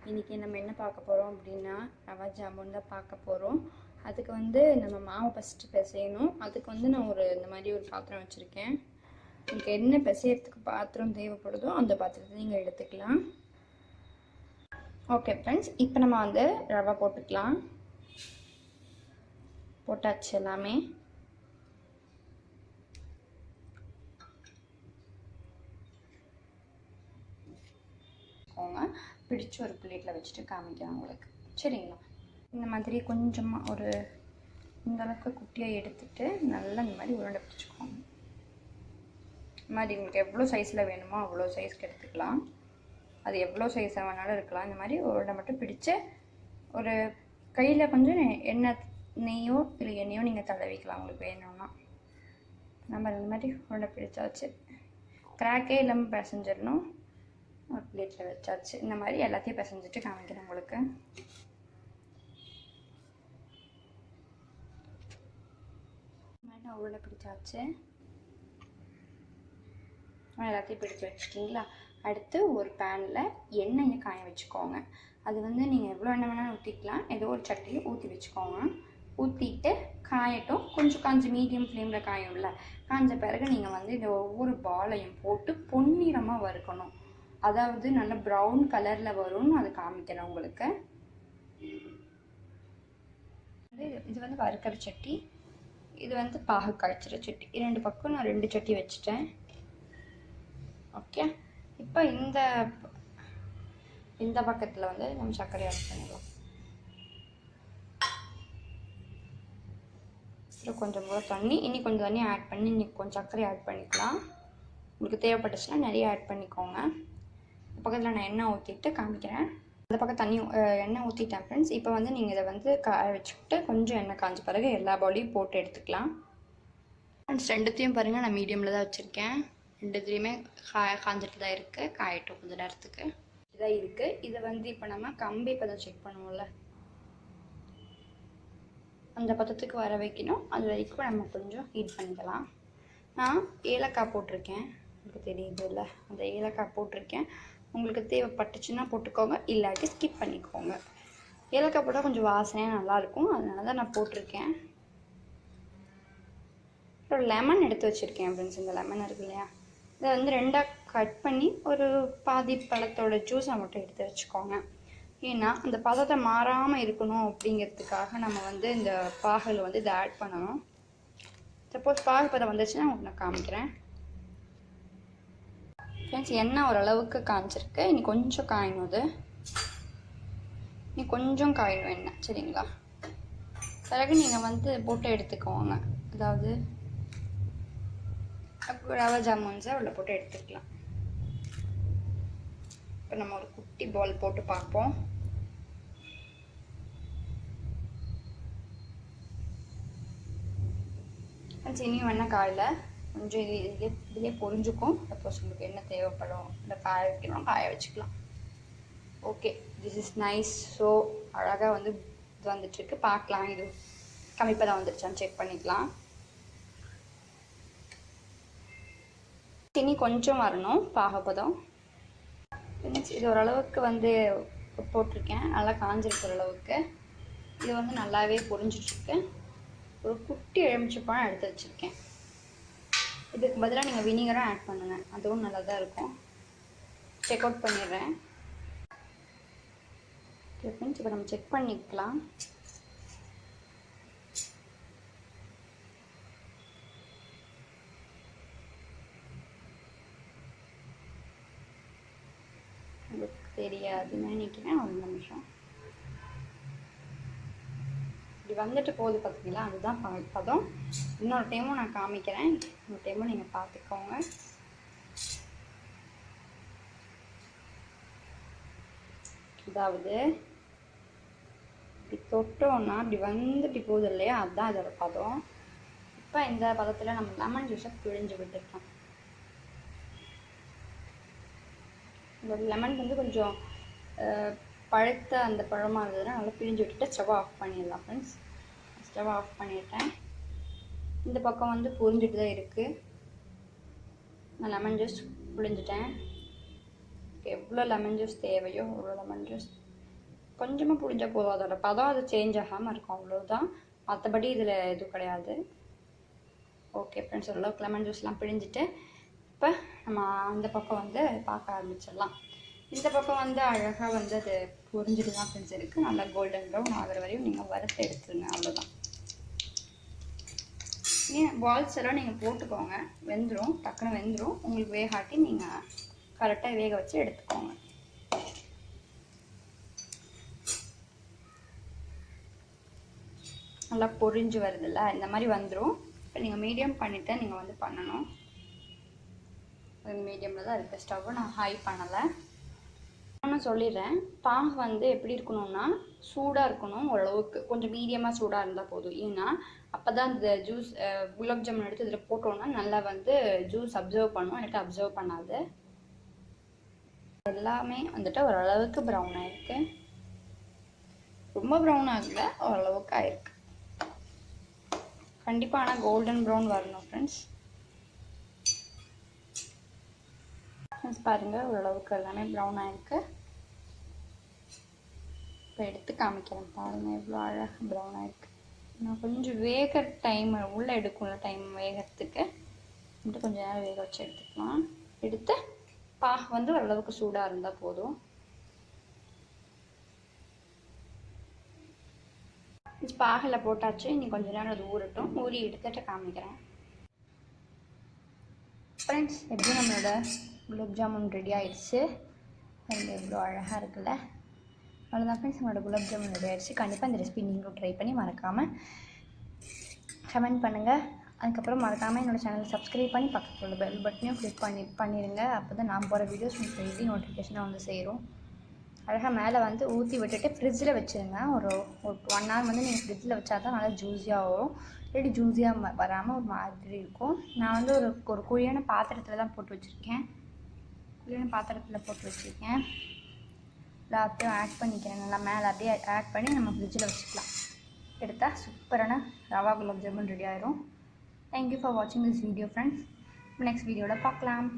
இன்றைக்கி நம்ம என்ன பார்க்க போகிறோம் அப்படின்னா ரவா ஜாமுன் தான் பார்க்க போகிறோம். அதுக்கு வந்து நம்ம மாவு ஃபஸ்ட்டு பிசையணும். அதுக்கு வந்து நான் இந்த மாதிரி ஒரு பாத்திரம் வச்சுருக்கேன். உங்களுக்கு என்ன பிசையறதுக்கு பாத்திரம் தேவைப்படுதோ அந்த பாத்திரத்தை நீங்கள் எடுத்துக்கலாம். ஓகே ஃப்ரெண்ட்ஸ், இப்போ நம்ம வந்து ரவா போட்டுக்கலாம். போட்டாச்சு எல்லாமே. பிடிச்சி ஒரு பிளேட்டில் வச்சுட்டு காமிக்கிறேன் உங்களுக்கு, சரிங்களா? இந்த மாதிரி கொஞ்சமாக இந்த அளவுக்கு குட்டியாக எடுத்துகிட்டு நல்லா இந்த மாதிரி உருண்டை பிடிச்சிக்கோங்க. இந்த மாதிரி உங்களுக்கு எவ்வளோ சைஸில் வேணுமோ அவ்வளோ சைஸ்க்கு எடுத்துக்கலாம். அது எவ்வளோ சைஸாக வேணாலும் இருக்கலாம். இந்த மாதிரி உருண்டை மட்டும் பிடிச்சி ஒரு கையில் கொஞ்சம் நெய்யோ இல்லை எண்ணெயோ நீங்கள் தடவிக்கலாம் உங்களுக்கு வேணும்னா. நம்ம இந்த மாதிரி உருண்டை பிடிச்சாச்சு. கிராக்கே இல்லாமல் பிசைஞ்சிடணும். ஒரு பிளேட்டில் வச்சாச்சு. இந்த மாதிரி எல்லாத்தையும் பிசைஞ்சிட்டு காமிக்கிறேன் உங்களுக்கு. நான் உருண்டை பிடிச்சாச்சு. எல்லாத்தையும் பிடிச்சி வச்சுட்டிங்களா? அடுத்து ஒரு பேனில் எண்ணெயை காய வச்சுக்கோங்க. அது வந்து நீங்கள் எவ்வளோ எண்ணெய் வேணாலும் ஊற்றிக்கலாம். ஏதோ ஒரு சட்டியில் ஊற்றி வச்சுக்கோங்க. ஊற்றிட்டு காயட்டும். கொஞ்சம் மீடியம் ஃப்ளேமில் காயும்ல. காய்ஞ்ச பிறகு நீங்கள் வந்து இந்த ஒவ்வொரு பாலையும் போட்டு பொன்னிறமாக வறுக்கணும். அதாவது நல்ல ப்ரௌன் கலரில் வரும்னு அது காமிக்கிறேன் உங்களுக்கு. இது வந்து வறுக்கிற சட்டி, இது வந்து பாகு காய்ச்சிற சட்டி. இரண்டு பக்கம் நான் 2 சட்டி வச்சுட்டேன். ஓகே, இப்போ இந்த பக்கத்தில் வந்து நம்ம சர்க்கரை ஆட் பண்ணிடலாம். கொஞ்சம் போல தண்ணி, இன்னி கொஞ்சம் தண்ணி ஆட் பண்ணி இன்னைக்கு கொஞ்சம் சர்க்கரை ஆட் பண்ணிக்கலாம். உங்களுக்கு தேவைப்பட்டுச்சுன்னா நிறைய ஆட் பண்ணிக்கோங்க. பக்கத்தில் நான் எண்ணெய் ஊற்றிட்டு காமிக்கிறேன். அந்த பக்கம் எண்ணெய் ஊற்றிட்டேன் ஃப்ரெண்ட்ஸ். இப்போ வந்து நீங்கள் இதை வந்து காய வச்சுக்கிட்டு கொஞ்சம் எண்ணெய் காய்ஞ்ச பிறகு எல்லா பாலையும் போட்டு எடுத்துக்கலாம். ஃப்ரெண்ட்ஸ், ரெண்டுத்தையும் பாருங்கள், நான் மீடியமில் தான் வச்சுருக்கேன். ரெண்டுத்துலேயுமே காஞ்சிட்டு தான் இருக்குது. காயட்டும் கொஞ்சம் நேரத்துக்கு. இதாக இருக்குது. இதை வந்து இப்போ நம்ம கம்பி பதம் செக் பண்ணுவோம்ல, அந்த பதத்துக்கு வர வைக்கணும். அது வரைக்கும் நம்ம கொஞ்சம் ஹீட் பண்ணிக்கலாம். நான் ஏலக்காய் போட்டிருக்கேன், உங்களுக்கு தெரியுது இல்லை? அந்த ஏலக்காய் போட்டிருக்கேன். உங்களுக்கு தேவைப்பட்டுச்சுன்னா போட்டுக்கோங்க, இல்லாட்டி ஸ்கிப் பண்ணிக்கோங்க. ஏலக்காய் போட்டால் கொஞ்சம் வாசனையாக நல்லாயிருக்கும், அதனால தான் நான் போட்டிருக்கேன். ஒரு லெமன் எடுத்து வச்சுருக்கேன் ஃப்ரெண்ட்ஸ். இந்த லெமன் இருக்கு இல்லையா, இதை வந்து 2ஆக கட் பண்ணி ஒரு பாதி பழத்தோட ஜூஸை மட்டும் எடுத்து வச்சுக்கோங்க. ஏன்னா அந்த பதத்தை மாறாமல் இருக்கணும் அப்படிங்கிறதுக்காக நம்ம வந்து இந்த பாகில் வந்து இதை ஆட் பண்ணணும். சப்போஸ் பாகு பதம் வந்துச்சுன்னா உங்களுக்கு நான் காமிக்கிறேன். ஃப்ரெண்ட்ஸ், எண்ணெய் ஓரளவுக்கு காய்ச்சிருக்கு. இனி கொஞ்சம் காயணும். இனி கொஞ்சம் காயணும் எண்ணெய், சரிங்களா? பிறகு நீங்கள் வந்து போட்டு எடுத்துக்கோங்க. அதாவது ரவா ஜாமுன்ஸை உள்ள போட்டு எடுத்துக்கலாம். இப்போ நம்ம ஒரு குட்டி பால் போட்டு பார்ப்போம். ஃப்ரெண்ட்ஸ், இனியும் எண்ணெய் காயில கொஞ்சம் இதுலேயே பொரிஞ்சுக்கும். சப்போஸ் உங்களுக்கு என்ன தேவைப்படும், இந்த காய வைக்கணும், காய வச்சுக்கலாம். Okay, this is nice. So அழகாக வந்து இது வந்துட்டுருக்கு. பார்க்கலாம் இது கம்மிப்பதான் வந்துருச்சான்னு செக் பண்ணிக்கலாம். இனி கொஞ்சம் வரணும் பாகப்பதம். இது ஓரளவுக்கு வந்து போட்டிருக்கேன், நல்லா காஞ்சிருக்கிற அளவுக்கு. இது வந்து நல்லாவே பொரிஞ்சிட்ருக்கு. ஒரு குட்டி எலுமிச்சைப்பழம் எடுத்து வச்சுருக்கேன். இதுக்கு பதிலாக நீங்கள் வினிகரும் ஆட் பண்ணுங்கள், அதுவும் நல்லா தான் இருக்கும். செக் அவுட் பண்ணிடுறேன். ஓகே ஃப்ரெண்ட்ஸ், இப்போ நம்ம செக் பண்ணிக்கலாம். உங்களுக்கு தெரியாதுன்னு நினைக்கிறேன். ஒரு நிமிஷம். இப்படி வந்துட்டு போகுது பார்த்தீங்களா, அதுதான் பதம். இன்னொரு டைமும் நான் காமிக்கிறேன். இன்னொரு டைமும் நீங்கள் பார்த்துக்கோங்க. அதாவது இப்படி தொட்டோன்னா இப்படி வந்துட்டு போகுது இல்லையா, அதுதான் அதோட பதம். இப்போ இந்த பதத்தில் நம்ம லெமன் ஜூஸை பிழிஞ்சு விட்டுக்கலாம். இந்த லெமன் வந்து கொஞ்சம் பழுத்த அந்த பழமாக இருந்ததுன்னா நல்லா பிழிஞ்சு விட்டுட்டு ஸ்டவ் ஆஃப் பண்ணிடலாம் ஃப்ரெண்ட்ஸ். ஸ்டவ் ஆஃப் பண்ணிட்டேன். இந்த பக்கம் வந்து பொரிஞ்சிட்டு தான் இருக்குது. நான் லெமன் ஜூஸ் பிழிஞ்சிட்டேன். எவ்வளோ லெமன் ஜூஸ் தேவையோ அவ்வளோ லெமன் ஜூஸ் கொஞ்சமாக புழிஞ்சால் போதும். அதோட பதம் அது சேஞ்ச் ஆகாமல் இருக்கும், அவ்வளோதான். மற்றபடி இதில் எதுவும் கிடையாது. ஓகே ஃப்ரெண்ட்ஸ், ஓரளவுக்கு லெமன் ஜூஸ்லாம் பிழிஞ்சிட்டு இப்போ நம்ம அந்த பக்கம் வந்து பார்க்க ஆரம்பிச்சிடலாம். இந்த பக்கம் வந்து அழகாக வந்து அது பொரிஞ்சிட்டு தான் ஃப்ரெண்ட்ஸ் இருக்குது. நல்லா கோல்டன் ப்ரௌன் ஆகிற வரையும் நீங்கள் வறுத்து எடுத்துருங்க, அவ்வளோதான். பால்ஸ் எல்லாம் நீங்கள் போட்டுக்கோங்க, வெந்துடும், டக்குன்னு வெந்துடும். உங்களுக்கு வேகாட்டி நீங்கள் கரெக்டாக வேக வச்சு எடுத்துக்கோங்க. நல்லா பொரிஞ்சு வருதில்ல, இந்த மாதிரி வந்துடும். இப்போ நீங்கள் மீடியம் பண்ணிவிட்டு நீங்கள் வந்து பண்ணணும். மீடியமில் தான் இருக்குது ஸ்டவ்வை, நான் ஹை பண்ணலை. நான் சொல்லிடுறேன், பாகு வந்து எப்படி இருக்கணும்னா சூடாக இருக்கணும், ஓரளவுக்கு கொஞ்சம் மீடியமாக சூடாக இருந்தால் போதும். ஏன்னா அப்போ தான் இந்த ஜூஸ் குலாப் ஜாமுன் எடுத்து இதில் போட்டோன்னா நல்லா வந்து ஜூஸ் அப்சர்வ் பண்ணும், எனக்கு அப்சர்வ் பண்ணாது. எல்லாமே வந்துட்டு ஓரளவுக்கு ப்ரௌன் ஆகிருக்கு, ரொம்ப ப்ரௌன் ஆகல, ஓரளவுக்கு ஆயிருக்கு. கண்டிப்பாக ஆனால் கோல்டன் ப்ரௌன் வரணும் ஃப்ரெண்ட்ஸ். பாருங்கள், ஓரளவுக்கு எல்லாமே ப்ரௌன் ஆகிருக்கு. இப்போ எடுத்து காமிக்கிறேன் பாருங்கள், எவ்வளோ அழகாக ப்ரௌன் ஆகிருக்கு. நான் கொஞ்சம் வேக டைம் உள்ளே எடுக்கும்ல, டைம் வேகிறதுக்கு வந்துட்டு கொஞ்சம் நேரம் வேக வச்சு எடுத்துக்கலாம். எடுத்து பாகு வந்து ஓரளவுக்கு சூடாக இருந்தால் போதும். பாகில் போட்டாச்சு, இன்னும் கொஞ்சம் நேரம் அது ஊறட்டும். ஊறி எடுத்துகிட்டு காமிக்கிறேன் ஃப்ரெண்ட்ஸ். எப்படி நம்மளோட குலாப் ஜாமுன் ரெடி ஆயிடுச்சு, அது எவ்வளோ அழகாக இருக்குல்ல. அவ்வளோதான் ஃப்ரெண்ட்ஸ், நம்மளோட குலாப் ஜாமுன் ரெடி ஆயிடுச்சு. கண்டிப்பாக இந்த ரெசிபி நீங்களும் ட்ரை பண்ணி மறக்காமல் கமெண்ட் பண்ணுங்கள். அதுக்கப்புறம் மறக்காமல் என்னோடய சேனலை சப்ஸ்கிரைப் பண்ணி பக்கத்தில் உள்ள பெல் பட்டனையும் கிளிக் பண்ணிடுங்க. அப்போ தான் நான் போகிற வீடியோஸ் உங்களுக்கு டெய்லி நோட்டிஃபிகேஷனாக வந்து சேரும். அழகாக மேலே வந்து ஊற்றி விட்டுட்டு ஃப்ரிட்ஜில் வச்சுருங்க. ஒரு 1 hour வந்து நீங்கள் ஃப்ரிட்ஜில் வச்சா தான் நல்லா ஜூஸியாக வரும். இல்லாட்டி ஜூஸியாக வராமல் ஒரு மாதிரி இருக்கும். நான் வந்து ஒரு குழியான பாத்திரத்தில் தான் போட்டு வச்சுருக்கேன். குழியான பாத்திரத்தில் போட்டு வச்சுருக்கேன். எல்லாத்தையும் ஆட் பண்ணிக்கிறேன். நல்லா மேலே அப்படியே ஆட் பண்ணி நம்ம ஃப்ரிட்ஜில் வச்சுக்கலாம். எடுத்தால் சூப்பரான ரவா குலாப் ஜாமுன் ரெடி ஆயிரும். தேங்க்யூ ஃபார் வாட்சிங் திஸ் வீடியோ ஃப்ரெண்ட்ஸ். நெக்ஸ்ட் வீடியோவில் பார்க்கலாம்.